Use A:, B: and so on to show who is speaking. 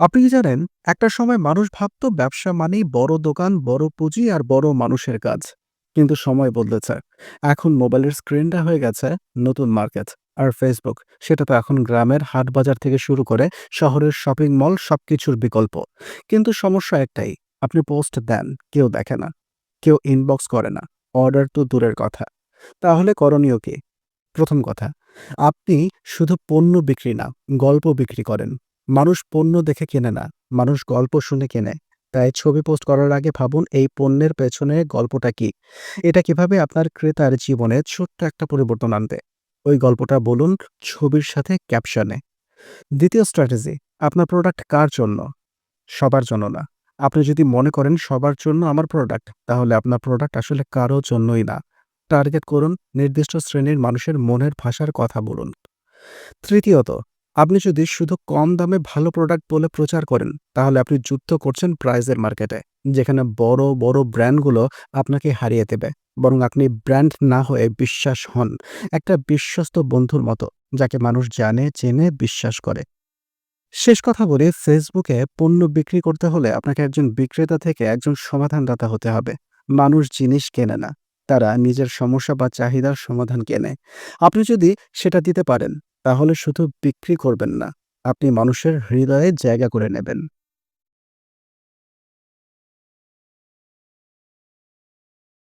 A: আপনি কি জানেন, একটা সময় মানুষ ভাবতো ব্যবসা মানেই বড় দোকান, বড় পুঁজি আর বড় মানুষের কাজ। কিন্তু সময় বদলেছে। এখন মোবাইলের স্ক্রিনটা হয়ে গেছে নতুন মার্কেট। আর ফেসবুক, সেটা তো এখন গ্রামের হাট বাজার থেকে শুরু করে শহরের শপিং মল সবকিছুর বিকল্প। কিন্তু সমস্যা একটাই, আপনি পোস্ট দেন, কেউ দেখে না, কেউ ইনবক্স করে না, অর্ডার তো দূরের কথা। তাহলে করণীয় কি? প্রথম কথা, আপনি শুধু পণ্য বিক্রি না, গল্প বিক্রি করেন। মানুষ পণ্য দেখে কেনে না, মানুষ গল্প শুনে কেনে। তাই ছবি পোস্ট করার আগে ভাবুন এই পণ্যের পেছনে গল্পটা কি? এটা কিভাবে আপনার ক্রেতার জীবনে ছোট্ট একটা পরিবর্তন আনবে? ওই গল্পটা বলুন ছবির সাথে ক্যাপশনে। দ্বিতীয় স্ট্র্যাটেজি, আপনার প্রোডাক্ট কার জন্য? সবার জন্য না। আপনি যদি মনে করেন সবার জন্য আমার প্রোডাক্ট, তাহলে আপনার প্রোডাক্ট আসলে কারো জন্যই না। টার্গেট করুন নির্দিষ্ট শ্রেণীর মানুষের মনের ভাষার কথা বলুন। তৃতীয়ত, আপনি যদি শুধু কম দামে ভালো প্রোডাক্ট বলে প্রচার করেন, তাহলে আপনি যুদ্ধ করছেন প্রাইজের মার্কেটে, যেখানে বড়, বড় ব্র্যান্ডগুলো আপনাকে হারিয়ে দেবে। বরং আপনি ব্র্যান্ড না হয়ে বিশ্বাস হন। একটা বিশ্বস্ত বন্ধুর মতো, যাকে মানুষ জানে, চেনে, বিশ্বাস করে। শেষ কথা বলি, ফেসবুকে পণ্য বিক্রি করতে হলে আপনাকে একজন বিক্রেতা থেকে একজন সমাধানদাতা হতে হবে। মানুষ জিনিস কেনে না, তারা নিজের সমস্যা বা চাহিদার সমাধান কেনে। আপনি যদি সেটা দিতে পারেন, তাহলে শুধু বিক্রি করবেন না, আপনি মানুষের হৃদয়ে জায়গা করে নেবেন।